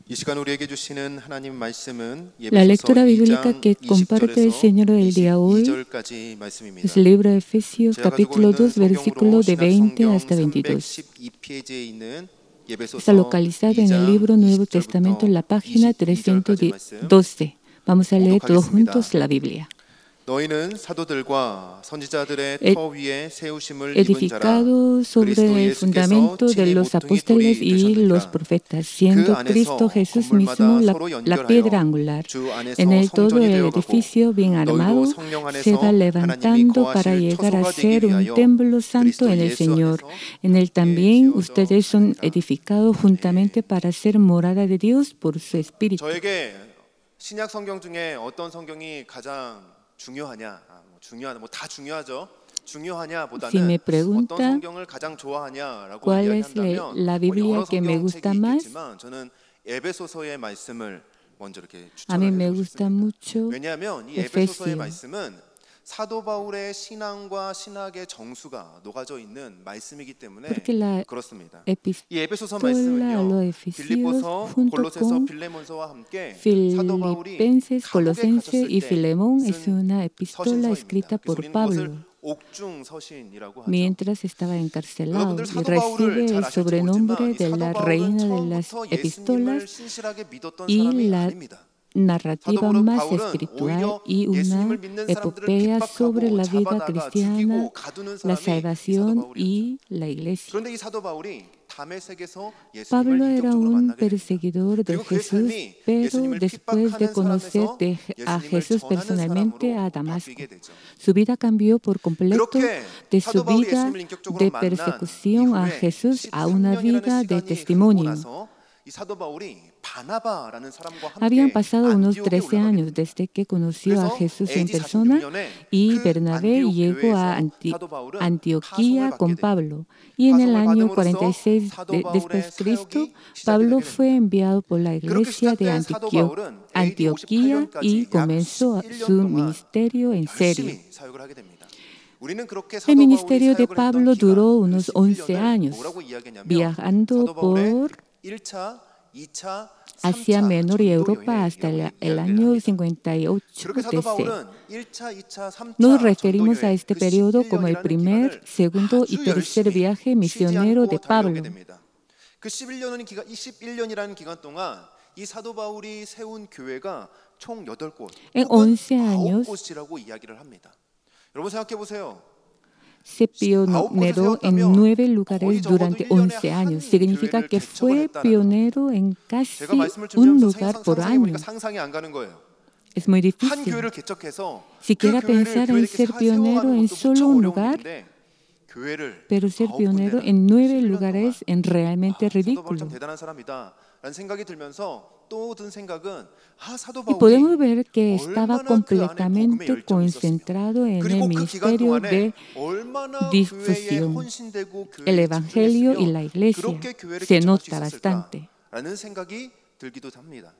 이 시간 우리에게 주시는 하나님 말씀은 La lectura 예배소서 bíblica 2장 que comparte el 20절에서 Señor el día hoy 22절까지 말씀입니다. es el libro de Efesios 제가 가지고 capítulo 있는 2 versículo 성경으로 de 신약 20 성경 hasta 22. 312페이지에 있는 Está 예배소서 localizado en el 2장 libro Nuevo Testamento en la 20절부터 página 22절까지 말씀 312. Vamos a leer todos 봉독하겠습니다. juntos la Biblia. 너희는 사도들과 선지자들의 ed- 터 위에 세우심을 입은 자라 Edificado sobre 그리스도 el 예수께서 fundamento de 진의 los 모퉁이 apóstoles 돌이 y los 되셨느니라. profetas, 그 siendo 안에서 Cristo Jesús 건물마다 mismo 서로 la piedra 연결하여 angular. 주 안에서 En él todo 성전이 el 되어가고 edificio bien 너희로 armado 성령 se 안에서 va 하나님이 levantando para 거하실 llegar a 처소가 되기 ser un 위하여 templo santo 그리스도 en el 예수 Señor. 안에서 En él 함께 también 지어져 ustedes son 가느니라. edificados juntamente para ser morada de Dios por su Espíritu. 저에게 신약 성경 중에 어떤 성경이 가장 중요하냐? 다 중요하죠. Si me 중요하냐보다는 어떤 pregunta 성경을 가장 좋아하냐라고 cuál es 이야기한다면 la 여러 Biblia que me 성경책이 gusta más, 있겠지만 저는 에베소서의 말씀을 먼저 이렇게 a mí 추천을 me 해주고 gusta 싶습니다. mucho 왜냐하면 이 에베소서의 Efesios. 말씀은 사도 바울의 신앙과 신학의 정수가 녹아져 있는 말씀이기 때문에 Porque la 그렇습니다. epístola 이 에베소서 a los 말씀은요, Efesios 빌립보서, junto 골로새서, con 빌레몬서와 함께 사도 바울이 Filipenses, 감옥에 Colosenses gat았을 y 때 Filemón es 쓴 una epístola escrita 서신서입니다. 그래서 por 우리는 그것을 Pablo 옥중 서신이라고 하죠. mientras estaba encarcelado 여러분들 y 사도 바울을 recibe 잘 el 아실지 sobrenombre 모르지만 이 de 사도 la 바울은 reina de las 처음부터 예수님을 epístolas 신실하게 믿었던 y 사람이 la 아닙니다. narrativa 사도 más 바울은 espiritual 오히려 y una 예수님을 믿는 사람들을 epopeya sobre 핍박하고 la vida 잡아다가 cristiana, 죽이고 가두는 la 사람이 이 사도 salvación 바울이었죠. y la iglesia. 그런데 이 사도 바울이 다메섹에서 예수님을 Pablo era 인격적으로 un 만나게 됩니다. perseguidor de 그리고 그의 Jesús, 삶이 pero 예수님을 después de 핍박하는 conocer 사람에서 a 예수님을 Jesús 전하는 personalmente a 사람으로 Damasco, 바뀌게 되죠. su vida cambió por completo 그렇게 de 사도 su 바울이 vida 예수님을 인격적으로 de 만난 persecución a 이후에 Jesús a una 13년이라는 vida de 시간이 흐르고 testimonio. 나서 이 사도 바울이 바나바라는 사람과 Habían 함께 pasado unos 안디옥에 13 올라가게 años 됩니다. desde que conoció a 그래서 Jesús en AD persona 46년에 y 그 Bernabé 안디옥 llegó a 교회에서 사도 바울은 Antioquía 파송을 받게 con 됩니다. Pablo. Y en el 파송을 año 받음으로써 46 사도 바울의 después de Cristo, 사역이 시작이 Pablo 되게 fue 됩니다. enviado por la 그렇게 iglesia de 시작된 사도 바울은 AD Antioquía y 58년까지 약 comenzó 11년 su 동안 ministerio en serio. 열심히 사역을 하게 됩니다. 우리는 그렇게 El 사도 바울이 ministerio de 사역을 Pablo 했던 duró 기간, unos 그 11 11년을 años, 뭐라고 이야기하냐면 viajando 사도 바울의 por 1차, 2차, Asia 3차 Menor y 전도 Europa hasta 여행이라고 el 이야기를 año 합니다. 58 그렇게 사도 DC. 바울은 1차, 2차, 3차 Nos 전도 referimos a 여행 este 그 periodo como el 11년이라는 primer, 기간을 segundo y 아주 tercer 열심히 viaje 쉬지 misionero de 않고 달려오게 Pablo. 됩니다. 그 21년이라는 기간 동안 이 사도 바울이 세운 교회가 총 8곳 En 혹은 11 años 9곳이라고 이야기를 합니다. 여러분 생각해 보세요. se pioneró en 9 lugares durante 11 años. Significa que fue pionero en casi 제가 말씀을 un 준비하면서 lugar por 상상해 보니까 año. 상상이 안 가는 거예요. Es muy 한 difícil. 교회를 개척해서 Siquiera 그 교회를 pensar en ser pionero en solo un lugar, 교회를 pero ser 9 pionero 군데나 en 9 11년 lugares 동안 es realmente 사도 바울 ridículo. 참 대단한 사람이다라는 생각이 들면서 또 든 생각은 사도 Y podemos 바울이 ver que estaba 얼마나 그 안에 복음에 completamente 열정이 있었으며 concentrado en el 그리고 그 기간 ministerio 동안에 de 얼마나 교회에 difusión. 헌신되고 El 교회에 Evangelio y la 집중했으며 Iglesia 그렇게 교회를 se 개척할 수 nota bastante. 있었을까라는 생각이 들기도 합니다.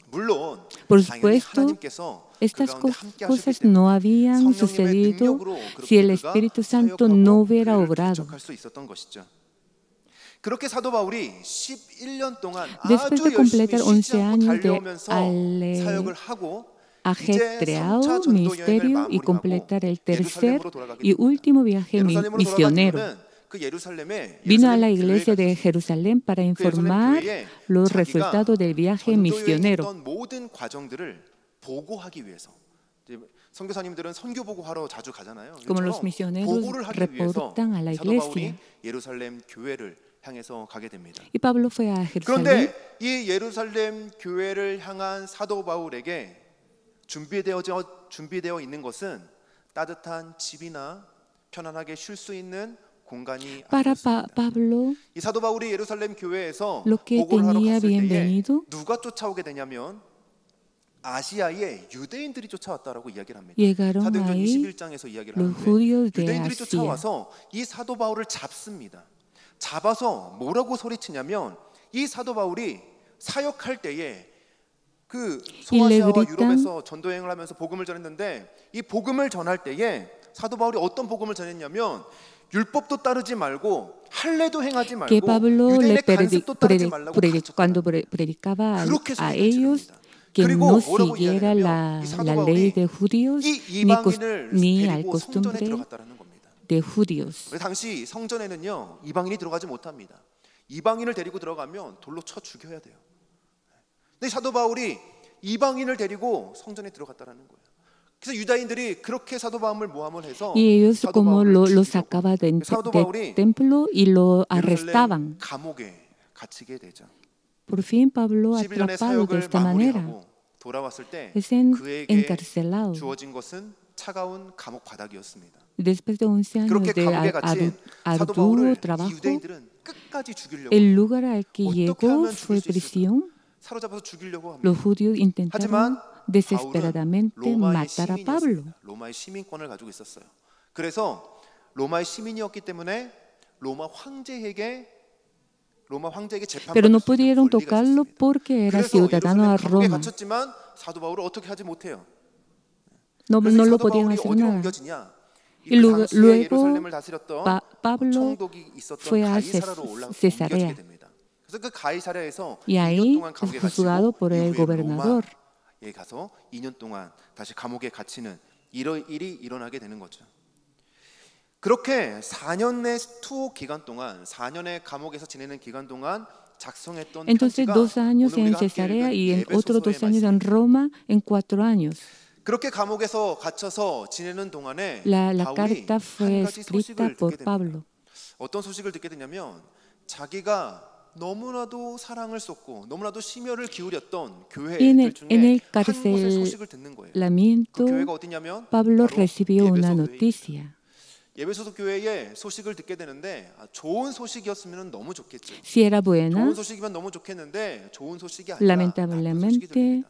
물론 Por 당연히 supuesto, 하나님께서 그 estas 가운데 함께 하셨기 cosas 때문에 no habían 성령님의 sucedido 능력으로 si el 그가 Espíritu Santo 사역하고 no hubiera 교회를 obrado. 개척할 수 있었던 것이죠. 그렇게 사도 바울이 11년 동안 Después 아주 de 열심히 completar 쉬지 11 않고 años de 달려오면서 사역을 하고 이제 3차 ajetreado 전도 여행을 ministerio y 마무리하고 completar el tercer 예루살렘으로 돌아가게 y 됩니다. último viaje 예루살렘으로 돌아간 misionero. 이유는 그 예루살렘에 Vino a la 예루살렘 iglesia 교회가 de 있었습니다. Jerusalén para 그 예루살렘 informar 교회에 los 자기가 resultados del viaje 전도 misionero. 여행했던 모든 과정들을 보고하기 위해서 이제 선교사님들은 선교 보고하러 자주 가잖아요. Como los 이처럼 misioneros 보고를 하기 위해서 reportan a la 사도 바울이 iglesia. 예루살렘 교회를 향해서 가게 됩니다. Y Pablo fue a Jerusalén. 그런데 이 예루살렘 교회를 향한 사도 바울에게 준비되어 있는 것은 따뜻한 집이나 편안하게 쉴 수 있는 공간이 Para 아니었습니다. Pablo, 이 사도 바울이 예루살렘 교회에서 lo que 보고를 하러 tenía 갔을 때에 bienvenido, 누가 쫓아오게 되냐면 아시아의 유대인들이 쫓아왔다라고 이야기를 합니다. llegaron 사도행전 ahí 21장에서 이야기를 los 하는데 judíos de 유대인들이 Asia. 쫓아와서 이 사도 바울을 잡습니다. 잡아서 뭐라고 소리치냐면 이 사도 바울이 사역할 때에 그 소아시아와 gritan, 유럽에서 전도 여행을 하면서 복음을 전했는데 이 복음을 전할 때에 사도 바울이 어떤 복음을 전했냐면 율법도 따르지 말고 할례도 행하지 que 말고 Pablo le 유대인의 간습도 따르지 말라고 cuando 가르쳤다. predicaba 그렇게 a 소리를 ellos 지릅니다. que 그리고 no 뭐라고 siguiera 이야기하냐면 이 사도 la ley 바울이 de judíos 이 이방인을 ni al 데리고 성전에 costumbre 들어갔다라는 겁니다. de judíos. 왜 당시 성전에는요 이방인이 들어가지 못합니다. 이방인을 데리고 들어가면 돌로 쳐 죽여야 돼요. 근데 사도 바울이 이방인을 데리고 성전에 들어갔다라는 거예요. 그래서 유다인들이 그렇게 사도 바울을 모함을 해서 Y ellos 사도 como 바울을 lo 죽이려고 sacaba del 사도 바울이 templo y lo 예루살렘 arrestaban. 감옥에 갇히게 되죠. Por fin Pablo 11년의 atrapado de 사역을 esta manera 마무리하고 돌아왔을 때 es 그에게 encarcelado. 주어진 것은 차가운 감옥 바닥이었습니다. Después de 11 años 그렇게 de 감옥에 갇힌 사도 arduo 바울을 이 trabajo, 유대인들은 끝까지 죽이려고 el lugar al que 어떻게 llegó 하면 fue 죽일 수 있을까? prisión. 사로잡아서 죽이려고 합니다. Los judíos intentaron 하지만 desesperadamente 바울은 로마의 matar a Pablo. 시민이었습니다. 로마의 시민권을 가지고 있었어요. 그래서 로마의 시민이었기 때문에 로마 황제에게 Pero no 재판받을 수 있는 pudieron 권리가 tocarlo 있었습니다. porque era 그래서 ciudadano a 예루살렘 감옥에 Roma. 갇혔지만 사도 바울을 어떻게 하지 못해요. No, 그래서 no 이 lo 사도 podían 바울이 hacer 어디로 nada. 옮겨지냐? Y 그 당시에 luego 예루살렘을 다스렸던 Pablo 총독이 있었던 fue a 가이사라로 옮겨지게 Cesarea 됩니다. 그래서 그 가이사랴에서 y 2년 ahí 동안 es 감옥에 juzgado 갇히고 por el 이후에 gobernador. 로마에 가서 2년 동안 다시 감옥에 갇히는 이런 일이 일어나게 되는 거죠. 그렇게 4년의 투옥 기간 동안 4년의 감옥에서 지내는 기간 동안 작성했던 Entonces 편지가 2 años 오늘 en 우리가 함께 Cesarea 읽은 y en otros 에베소서의 2 años en 말씀입니다. Roma en 4 años. 그렇게 감옥에서 갇혀서 지내는 동안에 La 바울이 carta fue 한 가지 escrita 소식을 por 듣게 됩니다. Pablo. 어떤 소식을 듣게 되냐면 자기가 너무나도 사랑을 쏟고 너무나도 심혈을 기울였던 Y 교회들 중에 en el 한 곳의 소식을 듣는 거예요. 그 carcelamiento, 교회가 어디냐면 Pablo 바로 recibió una 예배소 교회입니다. noticia. 예배소 교회의 소식을 듣게 되는데 좋은 소식이었으면 너무 좋겠죠. Si era buena, 좋은 소식이면 너무 좋겠는데 좋은 소식이 아니라 나쁜 소식이 lamentablemente 들립니다.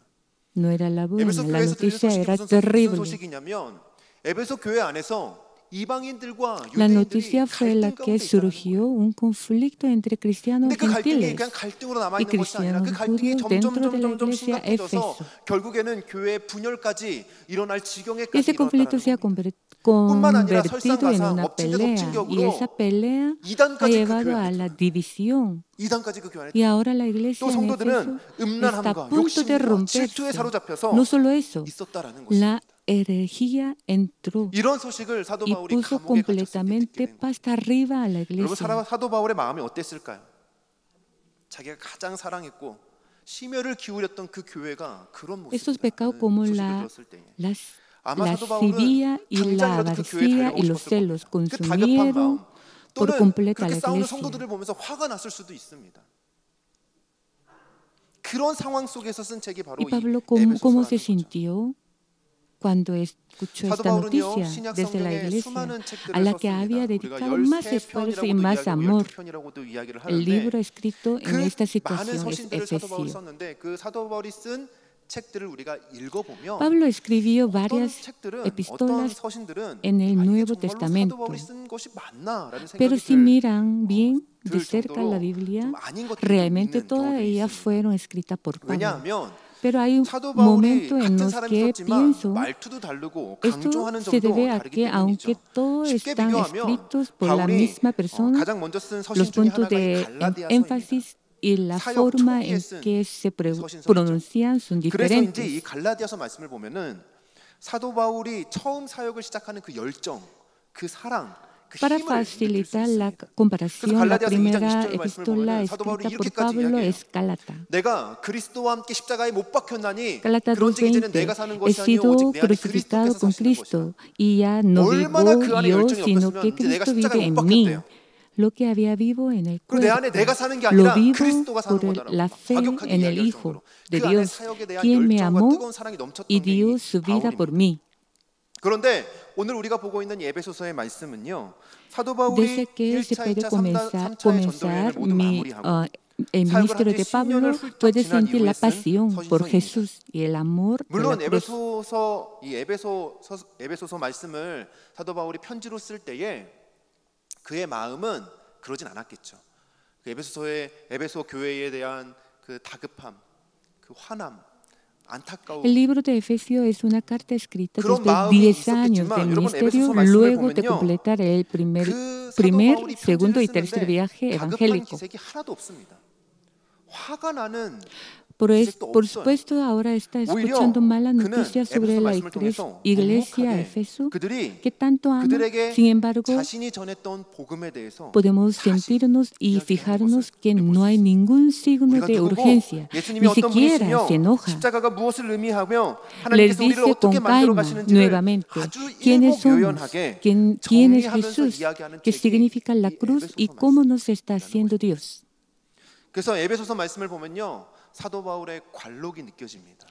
no era la buena. 에베소 La 교회에서 들린 noticia 소식이 era 무슨 terrible. 소식이냐면 에베소 교회 안에서 이방인들과 La 유대인들이 noticia fue la 갈등 que 가운데 있다는 surgió un conflicto entre cristianos 근데 그 갈등이 gentiles 그냥 갈등으로 남아 y 있는 것이 아니라 그 cristianos 갈등이 judíos dentro de la 점점 iglesia 심각해져서 Éfeso. 결국에는 교회 분열까지 일어날 지경에까지 Ese conflicto se ha 일어났다는 겁니다. 뿐만 아니라 convertido en 설상가상 una 엎친 데 pelea 덮친 y esa 격으로 pelea ha 이단까지 그 llevado 교회 a 안에 la 들어와요. división. 이단까지 그 교회 안에 Y 들어와요. ahora la iglesia 또 en 성도들은 Éfeso está a 음란함과 punto de 욕심과 질투에 romperse. 사로잡혀서 No solo eso, 있었다라는 것입니다. la herejía entró 이런 소식을 사도 y 바울이 puso 감옥에 갇혔을 때 듣게 completamente 된 거예요. pasta arriba a la 여러분 iglesia. 사도 바울의 마음이 어땠을까요? 자기가 가장 사랑했고 심혈을 기울였던 그 교회가 그런 Estos pecados como 소식을 la 들었을 때 la lascivia y la avaricía y los celos 그 다급한 consumieron 마음 por 또는 completo a 그렇게 la 싸우는 iglesia. 성도들을 보면서 화가 났을 수도 있습니다. 그런 상황 속에서 쓴 책이 바로 Y Pablo, 이 ¿cómo se 에베소서라는 거죠. sintió cuando escuchó 사도 esta 바울은요 noticia 신약 desde la 성경에 iglesia, 수많은 a 책들을 la que había 썼습니다. 우리가 dedicado más 13편이라고도 esfuerzo y más 이야기하고 amor? 12편이라고도 이야기를 El libro 하는데 escrito en 그 esta 많은 situación es 서신들을 사도 바울이 Efesio. 썼는데 그 사도 바울이 쓴 책들을 우리가 읽어보면 Pablo escribió 어떤 varias 책들은 어떤 epístolas 서신들은 en el 이게 Nuevo 정말로 사도 Testamento. 바울이 쓴 것이 맞나라는 Pero 생각이 si miran bien de 들 cerca la 정도로 Biblia, 좀 아닌 것들이 realmente 있는 todas 경우들이 ellas 있습니다. fueron escritas por Pablo. 왜냐하면 Pero hay 사도 바울이 momentos en 같은 los 사람이 que 썼지만 pienso 말투도 다르고 esto 강조하는 se 점도 debe a 다르기 que aunque 때문이죠. todos 쉽게 están 비교하면 escritos por la 바울이 misma persona, 가장 먼저 쓴 los 서신 중에 puntos 하나가 이 de 갈라디아서입니다. énfasis y la 사역 forma 초기에 en 쓴 que se 서신서이죠. pronuncian son 그래서 이제 이 diferentes. 갈라디아서 말씀을 보면은 사도 바울이 처음 사역을 시작하는 그 열정, 그 사랑, 그 Para 힘을 느낄 수 facilitar la 있습니다. comparación, la 갈라디아서 2장 primera 20절 말씀을 epístola 보면 사도 바울이 escrita por 이렇게까지 Pablo 이야기해요. es Gálata. 내가 그리스도와 함께 십자가에 못 박혔나니 Gálata 그런즉 이제는 2:20. 내가 사는 He 것이 아니요 오직 sido 내 안에 crucificado 그리스도께서 con 사시는 것이라. Cristo y ya no 얼마나 그 vivo 안에 yo, 열정이 sino 없었으면 que 이제 내가 Cristo 십자가에 vive 못 en mí. 박혔대요. Lo que había vivo en el 그리고 내 cuerpo 안에 내가 사는 게 lo 아니라 vivo 그리스도가 사는 por 거다라고 la 막 fe 과격하게 en el 이야기할 Hijo 정도로 de 그 안에 Dios, 사역에 대한 quien me 열정과 amó 뜨거운 사랑이 넘쳤던 y 게 이 dio su vida por 바울입니다. mí. 그런데 오늘 우리가 보고 있는 이 에베소서의 말씀은요. 사도 바울이 Desde que se 1차, puede 2차, 3차의 전도 여행을 comenzar 모두 마무리하고 el ministerio de Pablo, puede 지난 sentir la 이후에 쓴 pasión por 서신서입니다. Jesús y el amor por la 물론 cruz. 에베소서 말씀을 사도 바울이 편지로 쓸 때에 그의 마음은 그러진 않았겠죠. 그 에베소 교회에 대한 그 다급함, 그 화남, 안타까운 El libro de Efesios es una carta escrita 그런 después de 마음이 10 años 있었겠지만 de 여러분 ministerio, 에베소서 말씀을 luego de 보면요. completar el 그 사도 primer, 바울이 segundo 편지를 y tercer 쓰는데 viaje 다급한 evangélico. 기색이 하나도 없습니다. 화가 나는 Por 기색도 por 없어요. supuesto, ahora está 오히려 escuchando malas 그는 noticias sobre 에베소 la 말씀을 통해서 iglesia 묵묵하게 Efeso, 그들이 que tanto ama. 그들에게 Sin embargo, 자신이 전했던 복음에 대해서 podemos 다시 sentirnos y 이야기하는 fijarnos 것을 que 우리가 볼수 no hay 있어요. ningún signo 우리가 de 누구고 urgencia, 예수님이 ni 어떤 siquiera 분이시며 se enoja. 십자가가 무엇을 의미하며 Les 하나님께서 우리를 dice 어떻게 con 만들어 calma 가시는지를 nuevamente 아주 quiénes somos, 일목요연하게 quién es 정리하면서 Jesús, 이야기하는 qué 책이 significa la 이 cruz y 에베소서 cómo nos está 말씀이라는 haciendo 것입니다. Dios. 그래서 에베소서 말씀을 보면요, 사도 바울의 관록이 느껴집니다.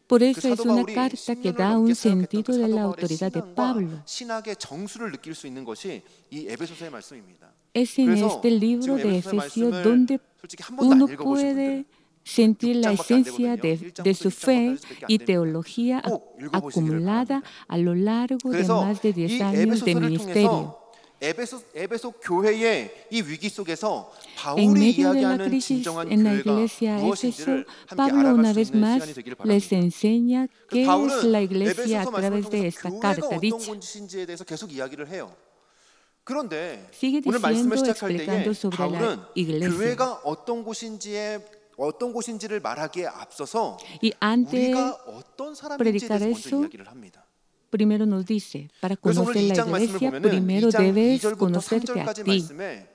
Por 그 eso es 사도 una 바울이 carta que 10년을 da 넘게 un 사역했던 그 sentido de 사도 la 바울의 autoridad de 신앙과 Pablo. 신학의 정수를 느낄 수 있는 것이 이 에베소서의 말씀입니다. Es en 그래서 este libro 지금 de 에베소서의 Efesios 말씀을 donde 솔직히 한 번도 안 uno 읽어보신 puede 분들은 sentir la 6장밖에 안 esencia 되거든요. de su 1장부터 fe 6장까지밖에 안 y 됩니다. teología 꼭 읽어보시기를 acumulada 바랍니다. a lo largo de 그래서 más de 10 이 años de 에베소서를 ministerio. 통해서 에베소 교회의 이 위기 속에서 En 바울이 medio de la 이야기하는 crisis 진정한 en la 교회가 iglesia Éfeso, 무엇인지를 함께 Pablo una 알아갈 수 vez 있는 más 시간이 되기를 les 바랍니다. enseña qué es 바울은 la iglesia a 에베소서 말씀을 través de 통해서 esta 교회가 carta 어떤 dicha. 곳인지에 대해서 계속 이야기를 해요. 그런데 Sigue 오늘 말씀을 diciendo, 시작할 때에 explicando sobre la 바울은 iglesia. 교회가 어떤 곳인지를 말하기에 앞서서 Y antes 우리가 어떤 사람인지에 predicar 대해서 먼저 eso, 이야기를 합니다. primero nos dice, para 그래서 오늘 conocer la 2장 말씀을 iglesia, 보면은 primero 2장 debes 2절부터 conocerte a 3절까지 ti. 말씀에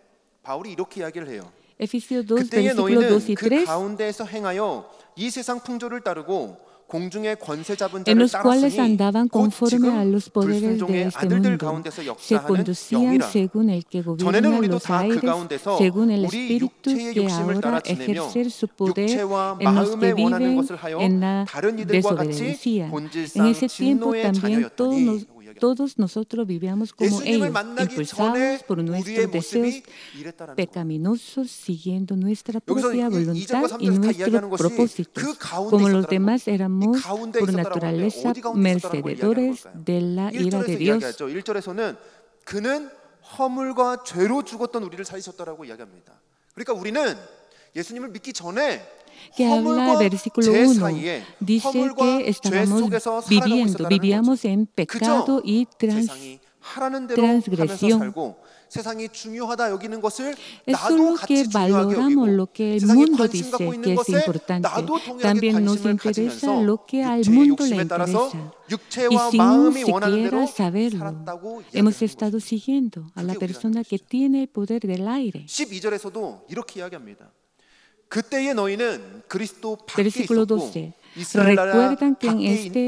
바울이 이렇게 이야기를 해요. Efesios 2, 그때의 versículos 2 너희는 y 그 3, 가운데에서 행하여 이 세상 풍조를 따르고 공중의 권세 잡은 en 자를 los cuales 따랐으니 andaban 곧 conforme a 지금 los poderes de 불순종의 este 아들들 mundo, 가운데서 se 역사하는 conducían 영이라. según el que 전에는 gobierna 우리도 los 다 그 aires, 가운데서 según el 우리 espíritu 육체의 que 욕심을 따라 ahora 지내며 ejercer su poder 육체와 en los 마음에 que 원하는 viven 것을 하여 en la 다른 이들과 같이 desobediencia. En 본질상 ese tiempo 진노의 también 자녀였더니 todos nosotros vivíamos como 예수님을 ellos, 만나기 전에 impulsados por 우리의 nuestros deseos 모습이 이랬다라는 거예요. pecaminosos, siguiendo nuestra 여기서 propia 이 voluntad 2절과 y 3절에서 다 nuestros 이야기하는 것이 propósitos. 그 가운데 Como los 있었다는 demás 겁니다. 이 éramos 가운데 por 있었다라고 하는데 naturaleza 어디 가운데 있었다라는 걸 이야기하는 merecedores 걸까요? de la ira de 1절에서 Dios. 이야기하죠. 1절에서는 그는 허물과 죄로 죽었던 우리를 살리셨다라고 이야기합니다. 그러니까 우리는 예수님을 믿기 전에 Que habla 허물과 versículo 죄 1, 사이에 dice 허물과 que 죄 estábamos 속에서 살아가고 viviendo, 있었다는 거죠. vivíamos en pecado y 세상이 하라는 대로 하면서 transgresión. 살고 세상이 중요하다 여기는 것을 Eso es 나도 lo que 같이 중요하게 valoramos, 여기고 lo que el 세상이 mundo 관심 dice 갖고 que 있는 es 것에 importante. 나도 동일하게 También nos 관심을 interesa 가지면서 lo que al 육체의 mundo le 욕심에 따라서 interesa. Y 육체와 sin 마음이 원하는 대로 siquiera saberlo, 살았다고 hemos 이야기하는 estado 것입니다. siguiendo a la 그게 persona 우리라는 que 것이죠. tiene el poder del aire. 12절에서도 이렇게 이야기합니다. 그때의 너희는 그리스도 밖에 Versículo 있었고 12. 이스라엘 나라 Recuerdan que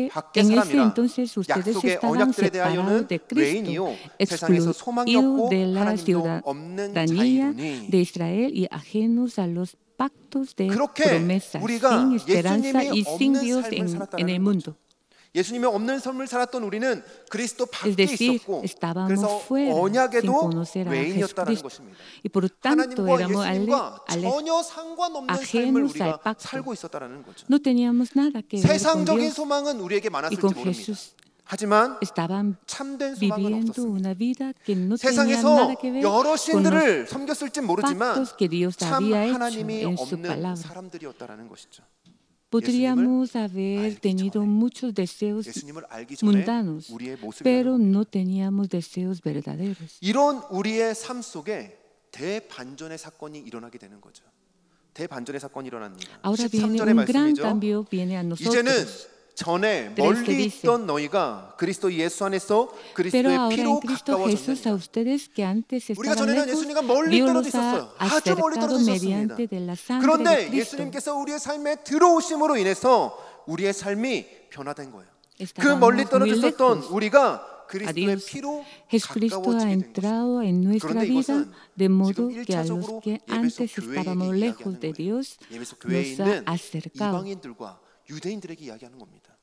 밖에 en ese 사람이라 entonces ustedes 약속의 estaban 언약들에 separados 대하여는 de 외인이요 Cristo, 세상에서 소망이 excluidos 없고 de la 하나님도 없는 ciudadanía 자이로니 de Israel y ajenos a los pactos de 그렇게 promesa, 우리가 sin esperanza 예수님이 y sin 없는 Dios 삶을 en 살았다는 el 거죠. mundo. 예수님의 없는 삶을 살았던 우리는 그리스도 밖에 Es decir, 있었고 estábamos 그래서 fuera sin 언약에도 conocer a 외인이었다는 Jesucristo 것입니다. y por tanto 하나님과 éramos 예수님과 전혀 상관없는 삶을 ajenos 우리가 al pacto. 살고 있었다는 거죠. no teníamos nada que ver con 세상적인 Dios 소망은 우리에게 y 많았을지 con 모릅니다. Jesús. 하지만 Estaban 참된 소망은 viviendo 없었습니다. una vida que no tenía 세상에서 nada que ver 여러 con los 신들을 섬겼을지 모르지만 pactos que Dios 참 había hecho 하나님이 en su 없는 palabra. 사람들이었다라는 것이죠. Podríamos haber 알기 tenido 전에, muchos deseos 예수님을 알기 전에 mundanos, 우리의 모습이라는 pero 겁니다. no teníamos deseos verdaderos. 이런 우리의 삶 속에 대반전의 사건이 일어나게 되는 거죠. 대반전의 사건이 일어납니다. Ahora viene 13절의 un gran 말씀이죠. cambio, viene a 이제는 nosotros. 전에 que 멀리 dice, 있던 너희가 그리스도 예수 안에서 Pero 그리스도의 ahora 피로 en Cristo Jesús a 가까워졌느니라. ustedes que antes 우리가 estaban 전에는 lejos, 예수님과 멀리 Dios 떨어져 los ha 있었어요. 아주 멀리 acercado 떨어져 있었습니다. mediante de la sangre de 그런데 Cristo. 예수님께서 우리의 삶에 들어오심으로 인해서 우리의 삶이 변화된 거예요. 그 Estábamos 멀리 muy 떨어져 있었던 lejos. 우리가 A 그리스도의 Dios. 피로 Jesucristo ha 가까워지게 된 entrado 것입니다. en nuestra 그런데 vida 이것은 de modo 지금 que a los 1차적으로 que 예배소 antes 교회에게 estábamos lejos 이야기하는 de 거예요. Dios 예배소 교회에 nos ha 있는 acercado. 이방인들과 유대인들에게 이야기하는 겁니다.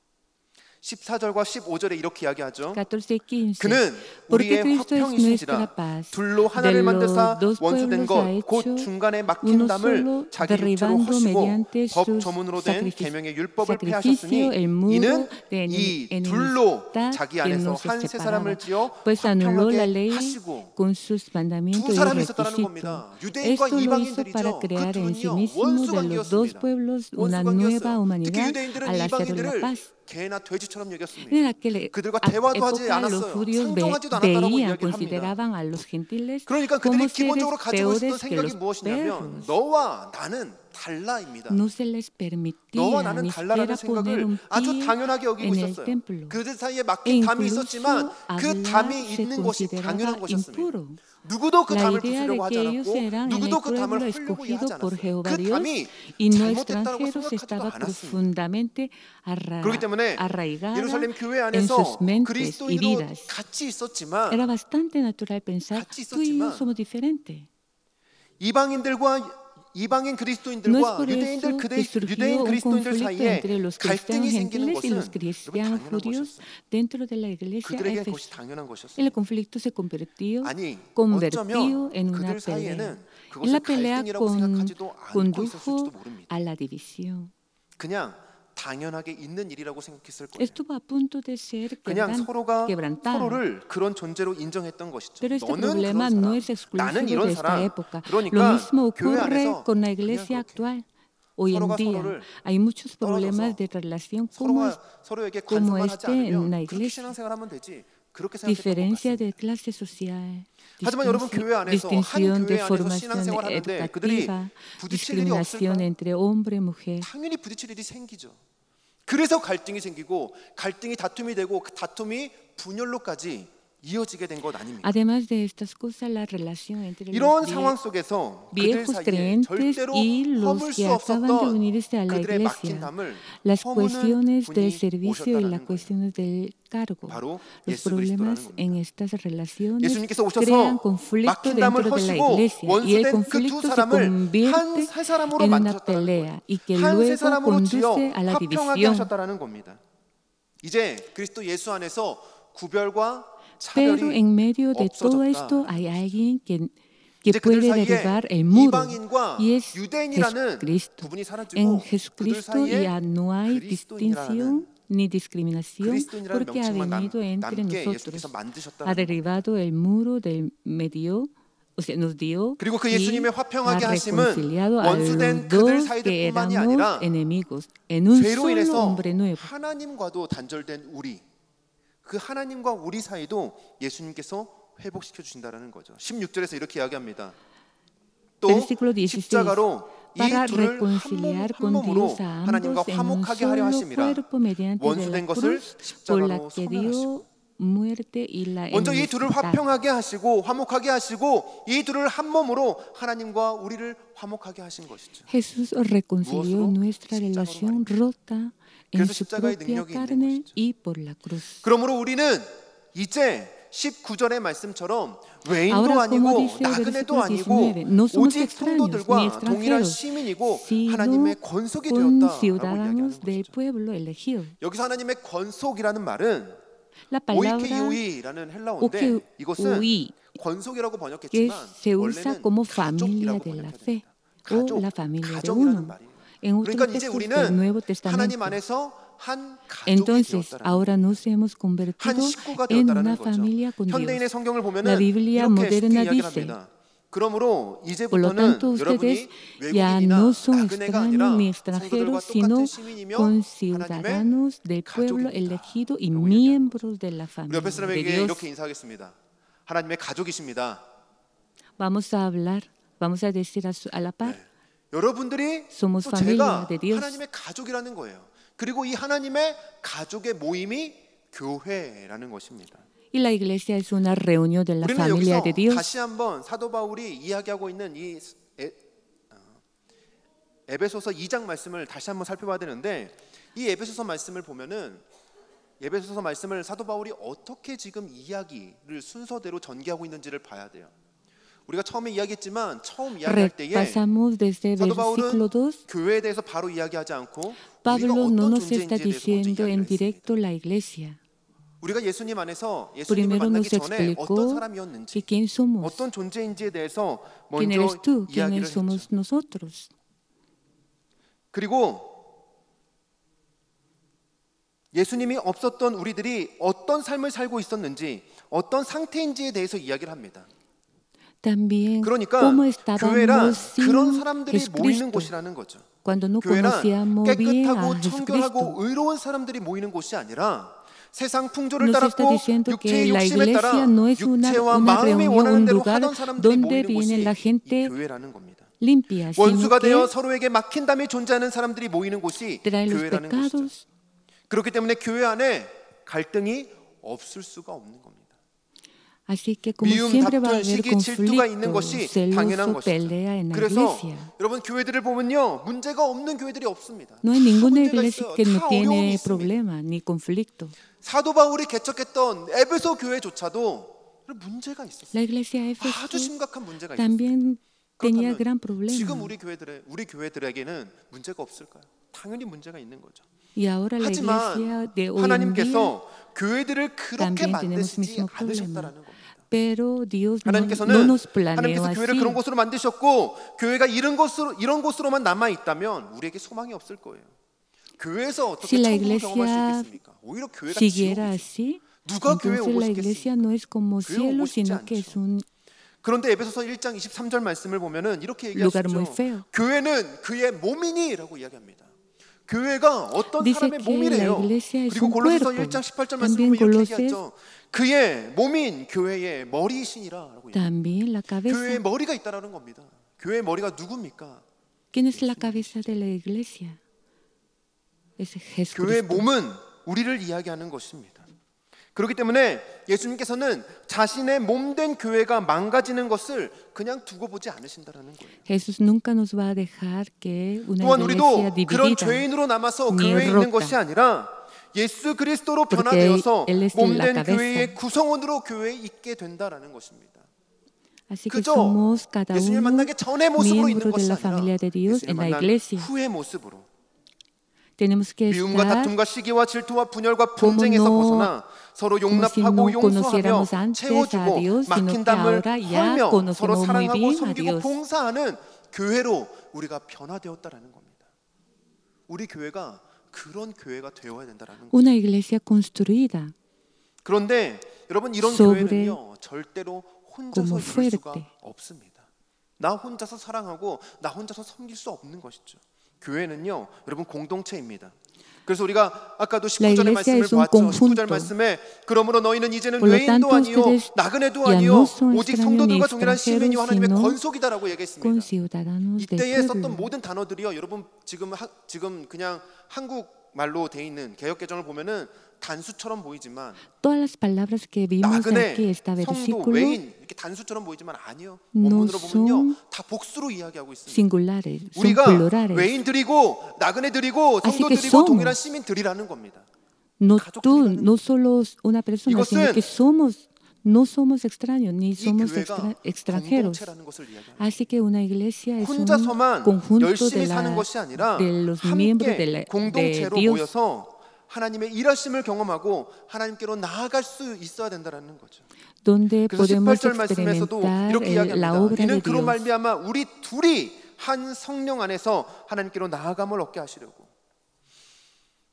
14절과 15절에 이렇게 이야기하죠. 14 y 15. 그는 Porque 우리의 Cristo es 화평이신지라 nuestra paz. 둘로 De 하나를 만드사 los dos 원수된 pueblos 것 ha 곧 hecho 중간에 막힌 uno 담을 solo, 자기 육체로 derribando 허시고 mediante 법 sus 조문으로 된 계명의 율법을 sacrificio 폐하셨으니 el muro 이는 de 이 둘로 enemistad 자기 que 안에서 nos 한 새 사람을 separaba. 지어 Pues anuló la 화평하게 ley 하시고 con sus mandamientos 두 y 사람이 있었다는 requisitos. 겁니다. 유대인과 Esto lo hizo para 이방인들이죠. 그 crear en sí 둘은요 mismo 원수 de los dos 관계였습니다. pueblos 원수 una nueva 관계였어요. 특히 humanidad 유대인들은 al hacer la 이방인들을 paz. 개나 돼지처럼 En 여겼습니다. aquella 그들과 대화도 하지 época los 않았어요. judíos 상종하지도 않았다라고 veían, 이야기를 합니다. consideraban a los gentiles 그러니까 como 그들이 seres 기본적으로 가지고 있었던 peores que 생각이 los 무엇이냐면 perros. 너와 나는 달라입니다. No se les 너와 permitía 나는 ni 달라라는 siquiera poner 생각을 un 아주 pie 당연하게 여기고 en el 있었어요. templo. 그들 사이에 E 막힌 담이 incluso 있었지만 그 hablar 담이 se 있는 것이 consideraba 당연한 것이었습니다. impuro. 누구도 그 La 담을 idea de 부수려고 하지 que ellos 않았고 eran el 누구도 그 담을 pueblo 흘려고 escogido 하지 por 않았어요. Jehová 그 Dios 담이 y no 잘못됐다고 extranjeros 생각하지도 estaba 않았습니다. profundamente 그렇기 때문에 arraigada 예루살렘 교회 en 안에서 sus mentes y 그리스도인으로 vidas. 같이 있었지만 Era bastante natural pensar, 같이 tú y yo 있었지만 somos diferentes. 이방인 No es 그리스도인들과 por 유대인들 eso que surgió 유대인 un 그리스도인들 conflicto 사이에 entre los 갈등이 cristianos 생기는 gentiles y 것은 los cristianos 당연한 judíos 것이었어요. dentro de la iglesia 그들에게 Éfeso. 그것이 당연한 것이었어요. El conflicto se convirtió 아니 convertido 어쩌면 en una 그들 pelea. 사이에는 En 그것을 la pelea 갈등이라고 생각하지도 않고 condujo 있었을지도 모릅니다. a la división. 그냥 당연하게 있는 일이라고 생각했을 거예요. Estuvo a punto de ser 그냥 서로가 quebrantado. 서로를 그런 존재로 인정했던 것이죠. Pero este 너는 problema 그런 no 사람, es 나는 exclusivo 이런 de esta 사람. época. Lo 그러니까 mismo 교회 ocurre 안에서 con la 그냥 iglesia 그렇게 actual. Hoy en 서로가 día 서로를 hay muchos 떨어져서 problemas de relación como 서로에게 como 간섭만 하지 este en 않으면 la 그렇게 iglesia. 신앙생활하면 되지. 그렇게 생각했던 것 diferencia 같습니다. de clase social, 하지만 여러분 교회 안에서 한 distinción de 교회 안에서 formación 신앙생활하는데 그들이 educativa, 부딪힐 일이 discriminación 없을까? entre hombre y mujer. 당연히 부딪힐 일이 생기죠. 그래서 갈등이 생기고 갈등이 다툼이 되고 그 다툼이 분열로까지 이어지게 된 것 아닙니까? Además de estas cosas, la relación entre 이런 los 상황 속에서 그들 viejos 사이에 creyentes 절대로 y 허물 los 수 que acaban de 없었던 unirse a la 그들의 막힌 iglesia, 담을 las 허무는 cuestiones del 분이 servicio y las 오셨다라는 거예요. cuestiones del cargo. 바로 Los 예수 problemas 그리스도라는 en 겁니다. estas relaciones 예수님께서 오셔서 crean conflicto 막힌 담을 dentro de la 허시고 iglesia y el 원수된 그 두 conflicto se 사람을 convierte 한 세 사람으로 en una 만드셨다는 pelea 거예요. y que 한 세 luego 사람으로 지어 conduce a la 화평하게 división. 하셨다라는 겁니다. 이제 그리스도 예수 안에서 구별과 Pero 차별이 en medio de todo 없어졌다. esto hay alguien que 이제 그들 puede 사이에 derribar el muro 이방인과 y es 유대인이라는 Jesucristo. 구분이 En 사라지고 그들 Jesucristo 사이에 ya no hay 그리스도인이라는 distinción ni discriminación 그리스도인이라는 porque ha 명칭만 venido entre 남게 nosotros. 예수께서 Ha 만드셨다는 거예요. derribado el muro del medio, o sea, nos dio 그리고 그 y 예수님의 ha 화평하게 하심은 reconciliado a 원수된 los 그들 dos 사이들 que 뿐만이 éramos 아니라 enemigos en un 죄로 solo 인해서 hombre nuevo. 하나님과도 단절된 우리, 그 하나님과 우리 사이도 예수님께서 회복시켜 주신다라는 거죠. 16절에서 이렇게 이야기합니다. 또 Versículo 16. 십자가로 이 Para 둘을 reconciliar 한 con 몸으로 Dios a 하나님과 ambos en un 화목하게 하려 solo 하심이라. cuerpo mediante de 원수된 la 것을 cruz por la 십자가로 que 소멸하시고 dio muerte y la 먼저 이 둘을 enemistad. 화평하게 하시고 화목하게 하시고 이 둘을 한 몸으로 하나님과 우리를 화목하게 하신 것이죠. Jesús reconcilió 무엇으로? nuestra 십자가로 relación rota en 그래서 su 십자가의 propia 능력이 있는 carne 것이죠. y por la cruz. 그러므로 우리는 이제 19절의 말씀처럼 외인도 Ahora, como 아니고 dice el 나그네도 versículo 아니고 19, no somos 오직 extraños ni 성도들과 동일한 extranjeros, 시민이고 sino 하나님의 권속이 되었다라고 conciudadanos 이야기하는 del 것이죠. pueblo elegido. 여기서 하나님의 권속이라는 말은 La palabra 오이케이오이라는 헬라어인데 이것은 오케이, 권속이라고 que 번역했지만 se usa 원래는 como familia 가족이라고 de la 번역해야 fe 됩니다. o la familia de 가족이라는 uno. 말이에요. En otros 그러니까 이제 textos del 우리는 Nuevo 하나님 Testamento. 안에서 한 가족이 Entonces, 되었다라는 ahora nos hemos 한 convertido 식구가 en 되었다라는 una 거죠. familia con 현대인의 Dios. 성경을 La 보면은 Biblia 이렇게 쉽게 moderna 이야기를 dice, 합니다. 그러므로 Por lo 이제부터는 tanto, 여러분이 ustedes ya 외국인이나 no son 나그네가 extraños 아니라 ni 성도들과 extranjeros, sino 똑같은 시민이며 하나님의 conciudadanos del pueblo 가족입니다. elegido y 라고 miembros de la 우리 familia 옆에 de 사람에게 Dios. 이렇게 인사하겠습니다. 하나님의 가족이십니다. Vamos a hablar, vamos a decir a la par, 여러분들이 Somos 또 familia 제가 de Dios. 하나님의 가족이라는 거예요. 그리고 이 하나님의 가족의 모임이 교회라는 것입니다. y la iglesia es una reunión de la 우리는 familia 여기서 de Dios. 다시 한번 사도 바울이 이야기하고 있는 이 에베소서 2장 말씀을 다시 한번 살펴봐야 되는데 이 에베소서 말씀을 보면은 에베소서 말씀을 사도 바울이 어떻게 지금 이야기를 순서대로 전개하고 있는지를 봐야 돼요. 우리가 처음에 이야기했지만 처음 이야기할 때에 Repasamos desde 사도 versículo 바울은 2. 교회에 대해서 바로 이야기하지 않고 우리가 Pablo no 어떤 nos está 존재인지에 대해서 먼저 diciendo en 이야기를 했습니다. directo la iglesia. 우리가 예수님 안에서 예수님을 Primero 만나기 nos 전에 어떤 explicó 사람이었는지 que quién somos, 어떤 존재인지에 대해서 quién 먼저 eres tú, 이야기를 quiénes somos 했죠. nosotros. 그리고 예수님이 없었던 우리들이 어떤 삶을 살고 있었는지 어떤 상태인지에 대해서 이야기를 합니다. También 그러니까 cómo 교회란 estábamos 그런 sin 사람들이 모이는 Jesucristo, 곳이라는 거죠. cuando no 교회란 conocíamos bien a 깨끗하고 Jesucristo. 청결하고 의로운 사람들이 모이는 곳이 아니라 세상 풍조를 Nos está 따랐고 diciendo 육체의 que la 욕심에 따라 iglesia no es 육체와 una 마음이 reunión, 원하는 un 대로 lugar 하던 사람들이 donde 모이는 viene 곳이 la 이 gente 교회라는 겁니다. limpia, sino 원수가 되어 que 서로에게 막힌 담에 존재하는 사람들이 모이는 곳이 trae los 교회라는 것이죠. pecados. 그렇기 때문에 교회 안에 갈등이 없을 수가 없는 겁니다. Así que como 미움, siempre va a 다툼, haber 시기, 질투가 있는 conflicto, 것이 celoso, 당연한 것이죠. pelea en la 그래서 iglesia. 여러분 교회들을 보면요 문제가 없는 교회들이 없습니다. No hay 다 ninguna 문제가 iglesia 있어요. que no 다 어려움이 tiene 있습니다. problema ni conflicto. 사도 바울이 개척했던 에베소 교회조차도 문제가 있었어요. La iglesia de 아주 Éfeso 심각한 문제가 있었어요. también tenía 그렇다면 gran 지금 problema. 우리 교회들에게는 문제가 없을까요? 당연히 문제가 있는 거죠. Y ahora la iglesia 하지만 de hoy en día 하나님께서 교회들을 그렇게 también tenemos el 만드시지 mismo problema. 않으셨다라는 겁니다. Pero Dios no 하나님께서는 nos planeó 하나님께서 교회를 así. 그런 곳으로 만드셨고 교회가 이런 곳으로만 남아 있다면 우리에게 소망이 없을 거예요. 교회에서 어떻게 Si la 천국을 경험할 수 iglesia 있겠습니까? 오히려 교회가 siguiera 지옥이죠. así, 누가 교회에 entonces 오고 la 싶겠습니까? iglesia no es como 교회 cielo, 오고 싶지 sino que es 않죠. un 그런데 에베소서 1장 23절 말씀을 보면은 이렇게 lugar muy 얘기하시죠. feo. 교회는 그의 몸이니라고 이야기합니다. 교회가 어떤 Dice 사람의 que 몸이래요. la iglesia es 그리고 un 골로새서 cuerpo. 1장 18절 También 말씀을 이렇게 Coloses 얘기하죠. 그의 몸인 교회의 머리이시니라라고 얘기해요. también la 교회의 cabeza. 머리가 있다라는 겁니다. 교회의 머리가 누굽니까? ¿Quién es la cabeza de la iglesia? Es 교회의 Jesucristo. 몸은 우리를 이야기하는 것입니다. 그렇기 때문에 예수님께서는 자신의 몸된 교회가 망가지는 것을 그냥 두고 보지 않으신다라는 거예요. Jesús nunca nos va a dejar que una 또한 iglesia 우리도 그런 dividida 죄인으로 남아서 ni 교회에 있는 rota. 것이 아니라 예수 그리스도로 Porque 변화되어서 Él es la 몸된 cabeza. 교회의 구성원으로 교회에 있게 된다라는 것입니다. Así que 그저 somos cada 예수님 uno 만나기 전의 모습으로 있는 miembro de 것이 la 아니라 familia de Dios 예수님 en la 만난 iglesia. 후의 모습으로 Tenemos que 미움과 estar 다툼과 시기와 질투와 분열과 como 분쟁에서 no- 벗어나 서로 como si 용납하고 no 용서하며 conociéramos antes a 채워주고 Dios, sino 막힌 que 담을 ahora ya 헐며 서로 conocemos muy 사랑하고 bien a 섬기고 Dios. 봉사하는 교회로 우리가 변화되었다라는 겁니다. 우리 교회가 그런 교회가 되어야 된다라는 거예요. Una iglesia construida 그런데 여러분 이런 sobre 교회는요 절대로 혼자서 como 이룰 수가 fuerte. 없습니다. 나 혼자서 사랑하고 나 혼자서 섬길 수 없는 것이죠. 교회는요 여러분 공동체입니다. 그래서 우리가 아까도 La 19절의 iglesia 말씀을 es un 보았죠. 19절 conjunto. 말씀에 그러므로 너희는 이제는 Por lo 외인도 tanto, 아니요 ustedes 나그네도 ya 아니요 no son 오직 extraños 성도들과 ni 동일한 시민이요 extranjeros, 하나님의 sino 권속이다라고 얘기했습니다. conciudadanos del 이때에 썼던 pueblo. 모든 단어들이요 여러분 지금 그냥 한국 말로 돼 있는 개역개정을 보면은 단수처럼 보이지만 Todas las palabras que vimos 나그네, aquí, este 성도, versículo, 외인 이렇게 단수처럼 보이지만 아니요. no 원문으로 보면요 son 다 복수로 이야기하고 있습니다. singulares, son 우리가 plurales. 외인들이고 나그네들이고 Así que 성도들이고 somos. 동일한 시민들이라는 겁니다. No 가족들이라는 tú, no solo una persona, sino 이것은 que somos, no somos extraños ni 이 somos 교회가 extranjeros. 공동체라는 것을 이야기합니다. Así que una iglesia es un 혼자서만 conjunto 열심히 사는 것이 아니라 de los miembros 함께 de 공동체로 Dios. 모여서 하나님의 일하심을 경험하고 하나님께로 나아갈 수 있어야 된다는 거죠. donde 그래서 podemos 18절 말씀에서도 experimentar 이렇게 la 이야기합니다. obra de 이는 그로 Dios. 말미암아 우리 둘이 한 성령 안에서 하나님께로 나아감을 얻게 하시려고.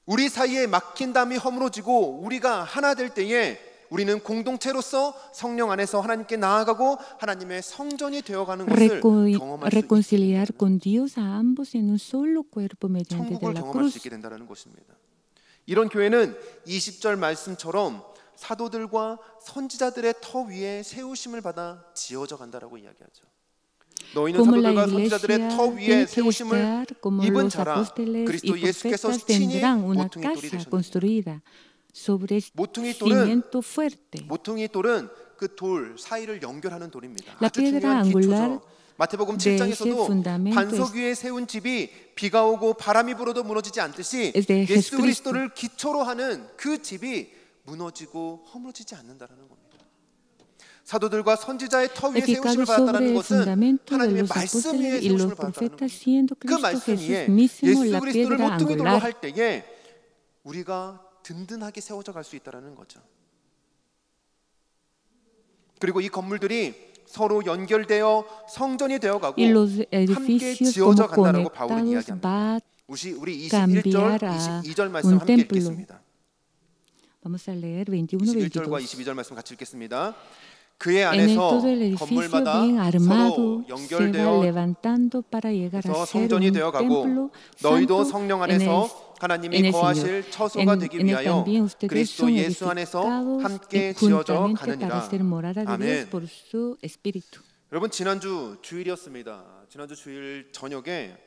우리 사이에 막힌 담이 허물어지고 우리가 하나 될 때에 우리는 공동체로서 성령 안에서 하나님께 나아가고 하나님의 성전이 되어가는 것을 경험할 수 있게 reconciliar con Dios a ambos en un solo cuerpo mediante de 천국을 la 경험할 수 cruz. 있게 된다는 것입니다. 이런 교회는 20절 말씀처럼 사도들과 선지자들의 터 위에 세우심을 받아 지어져 간다라고 이야기하죠. 너희는 Como la 사도들과 선지자들의 iglesia 터 tiene 위에 que 세우심을 estar como 입은 los 자라 apóstoles y 그리스도 예수께서 profetas 친히 tendrán una 모퉁이 돌이 casa 되셨느니라. construida sobre 모퉁이 돌은 cimiento fuerte. 모퉁이 돌은 그 돌 사이를 연결하는 돌입니다. La 아주 piedra 중요한 angular 기초죠. 마태복음 de ese 7장에서도 fundamento 반석 위에 세운 집이 비가 오고 바람이 불어도 무너지지 않듯이 es de 예수 Jesucristo. 그리스도를 기초로 하는 그 집이 무너지고 허물어지지 않는다는 겁니다. 사도들과 선지자의 터 위에 edificado 세우심을 sobre 받았다는 el 것은 fundamento de 하나님의 los 말씀 위에 apóstoles y los 세우심을 받았다는 profetas, 겁니다. siendo 그 Cristo 말씀 Jesús 위에 mismo 예수 la 그리스도를 piedra 모퉁이 돌로 angular. 할 때에 우리가 든든하게 세워져 갈 수 있다는 거죠. 그리고 이 건물들이 서로 연결되어 성전이 되어가고 Y los 함께 edificios 지어져 como 간다라고 바울은 conectados 이야기합니다. va 우리 cambiar 21절, a 22절 말씀 un 함께 templo. 읽겠습니다. Vamos a leer 21, 21절과 22. 22절 말씀 같이 읽겠습니다. 그의 En el 안에서 todo el edificio 건물마다 bien armado 서로 se va 연결되어 levantando para llegar a 그래서 ser un 성전이 되어가고 templo 너희도 santo 성령 en el 안에서 en 하나님이 el 거하실 Señor. 처소가 되기 En él 위하여 también ustedes 그리스도 son 예수 안에서 edificados 함께 지어져 juntamente para 가느니라. ser morada de Dios 아멘. por su Espíritu. 여러분 지난주 주일이었습니다. 지난주 주일 저녁에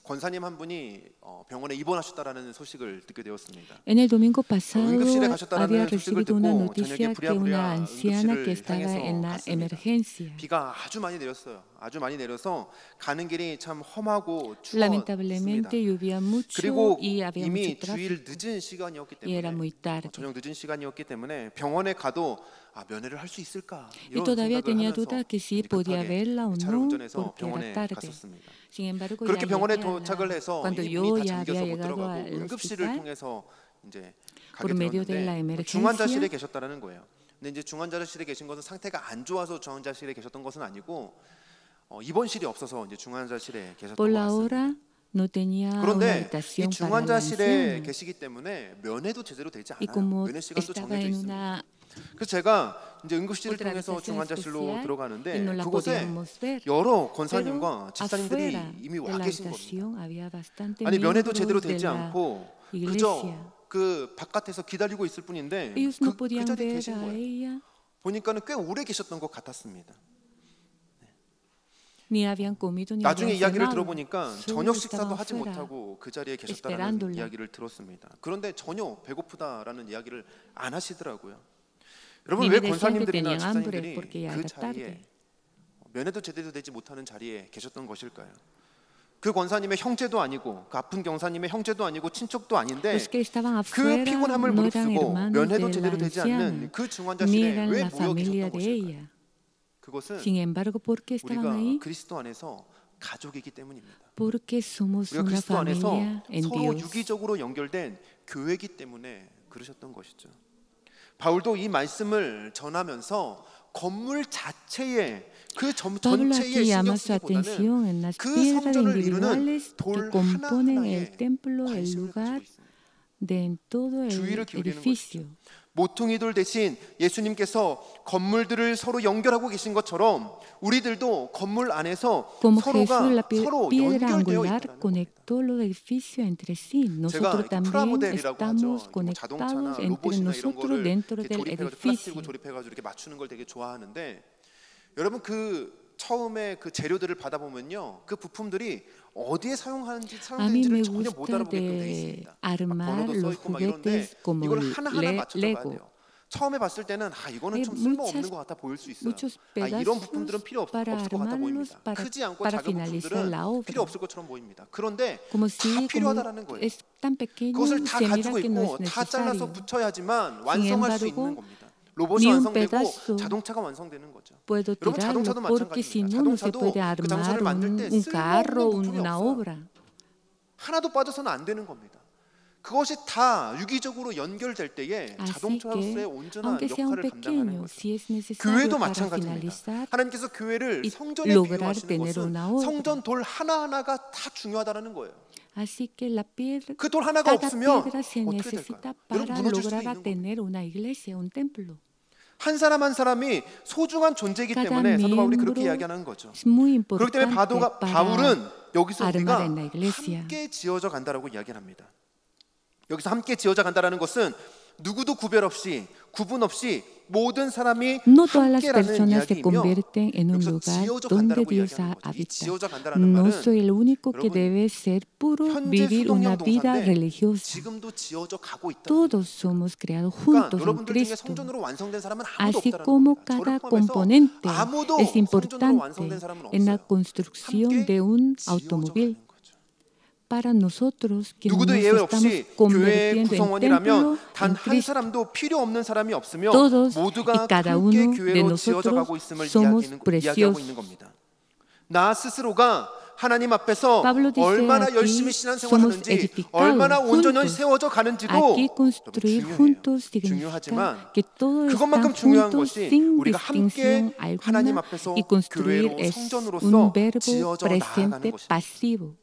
권사님 한 분이 병원에 입원하셨다라는 소식을 듣게 되었습니다. En el domingo pasado 응급실에 había 가셨다라는 소식을 recibido una 듣고 noticia 저녁에 que una 부랴부랴 anciana que 응급실을 estaba 향해서 en la 갔습니다. emergencia. 비가 아주 많이 내렸어요. 아주 많이 내려서 가는 길이 참 험하고 추웠습니다. Lamentablemente llovía mucho 그리고 y había 이미 mucho 주일 tráfico 늦은 시간이었기 y era 때문에 muy tarde. 저녁 늦은 시간이었기 때문에 병원에 가도 면회를 할 수 있을까 Y 이런 todavía 생각을 tenía 하면서 duda que si 이제 podía 급하게 verla o 차를 no 운전해서 porque 병원에 era tarde. 갔었습니다. Sin embargo, 그렇게 ya 병원에 llegué a 도착을 la- 해서 cuando 이미 yo 다 ya había 잠겨서 못 llegado 들어가고 al 응급실을 hospital, 통해서 이제 가게 por medio de la 되었는데 emergencia, 중환자실에 계셨다는 거예요. 근데 이제 중환자실에 계신 것은 상태가 안 좋아서 중환자실에 계셨던 것은 아니고 입원실이 없어서 이제 중환자실에 계셨던 por 것 la 같습니다. hora no tenía una 그런데 이 habitación para el 중환자실에 anciano. 계시기 때문에 면회도 제대로 되지 Y 않아요. como 면회 시간도 estaba 정해져 en 있습니다. una 그래서 제가 이제 응급실을 otra 통해서 habitación 중환자실로 especial y 들어가는데 no la 그곳에 podíamos ver. 여러 Pero 권사님과 집사님들이 afuera 이미 de 와 la 계신 겁니다. habitación había bastante 아니 면회도 miembros 제대로 de 되지 la 않고 iglesia. 그저 그 바깥에서 기다리고 있을 뿐인데 Ellos no 그 podían 자리에 ver 계신 a 거예요. ella 보니까는 꽤 오래 계셨던 것 같았습니다. ni habían comido ni 나중에 habían 이야기를 cenado. 들어보니까 Solo 저녁 식사도 estaban 하지 fuera. 못하고 그 자리에 계셨다는 esperándola. 이야기를 들었습니다. 그런데 전혀 배고프다라는 이야기를 안 하시더라고요. Ni 여러분 me 왜 decían que 권사님들이나 tenían hambre 집사님들이 porque ya 그 era 자리에 tarde. 면회도 제대로 되지 못하는 자리에 계셨던 것일까요? 그 권사님의 형제도 아니고 그 아픈 경사님의 형제도 아니고 친척도 아닌데 Los que estaban 그 afuera 피곤함을 no eran 무릅쓰고 hermanos 면회도 de 제대로 la 되지 anciana, 않는 그 ni 중환자실에 eran 왜 la 모여 familia 계셨던 de 것일까요? ella. 그것은 Sin embargo, ¿por qué estaban 우리가 ahí? 그리스도 안에서 가족이기 때문입니다. Porque somos 우리가 una 그리스도 안에서 familia en 서로 Dios. 유기적으로 연결된 교회이기 때문에 그러셨던 것이죠. 바울도 이 말씀을 전하면서 건물 자체에 그 Pablo 전체에 aquí llama 신경 su 쓰기보다는 atención en las 그 piedras 성전을 individuales 이루는 돌 que componen 하나하나에 el templo, el 관심을 lugar 가지고 있습니다. de en todo el 주의를 기울이는 edificio. 모퉁이돌 대신 예수님께서 건물들을 서로 연결하고 계신 것처럼 우리들도 건물 안에서 Como Jesús, 서로가 la 서로 piedra 연결되어 angular, 있다는 겁니다. conectó los edificios entre sí. 제가 Nosotros 이렇게 también 프라모델이라고 하죠. estamos 뭐 자동차나 conectados entre 로봇이나 이런 nosotros 거를 dentro 이렇게 del 조립해가지고 edificio. 플라스틱으로 조립해가지고 이렇게 맞추는 걸 되게 좋아하는데 여러분 그 처음에 그 재료들을 받아보면요 그 부품들이 어디에 A mí me 사용되는지를 전혀 못 gusta 알아보게끔 돼 de 있습니다. 막 armar 번호도 써 los 있고 막 이런데 juguetes como 이걸 el 하나하나 맞춰 가야 Lego. 돼요. 처음에 봤을 때는 이거는 Hay 좀 쓸모 없는 muchas- 것 같아 보일 수 있어요. muchos 이런 부품들은 pedazos 필요 para 없을 것 같아 armarlos 보입니다. para- 크지 않고 para 작은 finalizar 부품들은 la obra. 필요 없을 것처럼 보입니다. 그런데 Como 다 si como 필요하다라는 거예요. es tan pequeño, 그것을 다 se mira 가지고 que no es 있고 다 잘라서 necesario. 붙여야지만 완성할 수 embargo, 있는 겁니다. 로봇이 ni un 완성되고 pedazo 자동차가 완성되는 거죠. Puedo 여러분 tirarlo 자동차도 porque si 마찬가지입니다. no, no se 자동차도 puede 그 자동차를 armar 만들 때 un 쓸모없는 carro, 부품이 una 없어요. obra. 하나도 빠져서는 안 되는 겁니다. 그것이 다 유기적으로 연결될 때에 Así 자동차로서의 que, 온전한 aunque sea un 역할을 감당하는 pequeño, 거죠. si es necesario 교회도 para 마찬가지입니다. finalizar 하나님께서 교회를 y 성전에 lograr 비유하시는 tener 것은 una obra. 성전 돌 하나하나가 다 중요하다는 거예요. Así que la piedra, 그 돌 하나가 cada 없으면 piedra se 어떻게 necesita 될까요? 여러분 para 무너질 수도 lograr 있는 a 겁니다. tener una iglesia, un templo. 한 사람 한 사람이 소중한 존재이기 Cada 때문에 사도 바울이 miembro 그렇게 이야기하는 거죠. es muy 그렇기 때문에 importante para 바울은 여기서 우리가 armar en la iglesia. 함께 지어져 간다라고 이야기를 합니다. 여기서 함께 지어져 간다라는 것은 누구도 구별 없이 구분 없이 모든 사람이 No todas las 함께라는 personas se 이야기이며 convierten en un 여기서 lugar 지어져 donde 간다라고 Dios 이야기하는 거죠. 이 habita. 지어져 간다라는 No 말은 soy el único que 여러분, debe ser puro, 현재 vivir una 수동령 vida 동사인데 religiosa. 지금도 지어져 가고 있다. Todos somos creados 그러니까 juntos en 여러분들 중에 Cristo. 성전으로 완성된 사람은 아무도 Así 없다라는 como 겁니다. cada 저를 포함해서 componente 아무도 es 성전으로 importante 완성된 사람은 en la 없어요. construcción 함께 de un 지어져 automóvil. 가는 거죠. para nosotros que 누구도 nos 예외 estamos 없이 교회 convirtiendo en templo 구성원이라면 단 en 한 Cristo. 사람도 필요 없는 사람이 없으며 Todos 모두가 y cada 함께 uno de 교회로 지어져 nosotros 가고 있음을 somos 이야기하고 preciosos. 있는 겁니다. 나 스스로가 하나님 앞에서 Pablo dice 얼마나 aquí, 열심히 신앙생활하는지, somos edificados 얼마나 온전히 juntos. 세워져 가는지도 Aquí 여러분 construir 중요해요. juntos 중요하지만 significa que todos 그것만큼 están 중요한 juntos 것이 sin 우리가 함께 distinción 하나님 alguna 앞에서 y construir 교회로 es 성전으로서 un verbo 지어져 나아가는 presente 것입니다. pasivo.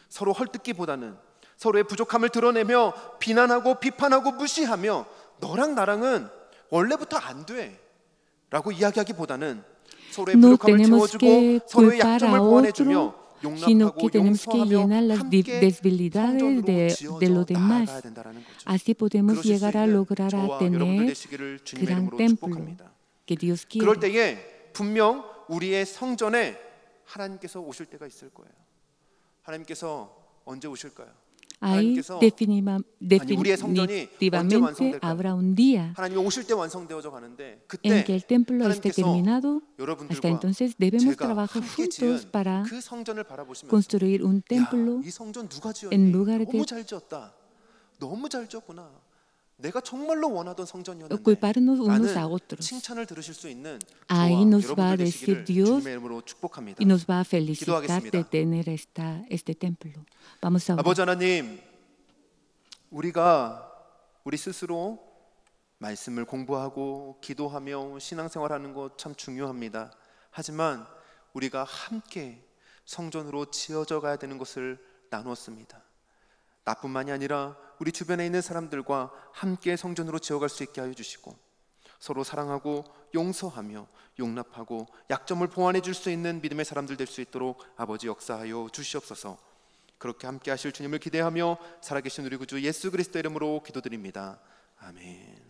서로 헐뜯기보다는 서로의 부족함을 드러내며 비난하고 비판하고 무시하며 너랑 나랑은 원래부터 안 돼 라고 이야기하기보다는 서로의 No 부족함을 tenemos 채워주고 que 서로의 culpar 약점을 a 보완해주며 otro, sino que 용납하고 tenemos que 용서하며 llenar las 함께 debilidades 성전으로 de 지어져 los demás. 나아가야 된다는 거죠. Así podemos 그러실 수 llegar a 있는 lograr a 저와 여러분들 tener 되시기를 주님의 gran 이름으로 templo 축복합니다. que Dios 그럴 quiere. 때에 분명 우리의 성전에 하나님께서 오실 때가 있을 거예요. 하나님께서 언제 오실까요? Ahí 하나님께서 우리의 성전이 언제 definitivamente 완성될까요? habrá un día 하나님이 오실 때 완성되어져 가는데 en 그때 que el templo esté 하나님께서 terminado. Hasta 여러분들과 entonces debemos 제가 trabajar 함께 juntos 지은 para 그 성전을 바라보시면서 construir un 야, templo 이 성전 누가 en 지었니? lugar de 너무 잘 지었다. 너무 잘 지었구나. 내가 정말로 원하던 성전이었는데 culparnos unos a 라는 otros. 칭찬을 들으실 수 있는 Ahí 저와 nos va a 여러분들 decir 되시기를 Dios 주님의 이름으로 축복합니다. y nos va a felicitar 기도하겠습니다. de tener este templo. Vamos a orar. 아버지 하나님, 우리가 우리 스스로 말씀을 공부하고 기도하며 신앙생활하는 것 참 중요합니다. 하지만 우리가 함께 성전으로 지어져 가야 되는 것을 나누었습니다. 나뿐만이 아니라 우리 주변에 있는 사람들과 함께 성전으로 지어갈 수 있게 하여 주시고 서로 사랑하고 용서하며 용납하고 약점을 보완해 줄 수 있는 믿음의 사람들 될 수 있도록 아버지 역사하여 주시옵소서. 그렇게 함께 하실 주님을 기대하며 살아계신 우리 구주 예수 그리스도 이름으로 기도드립니다. 아멘.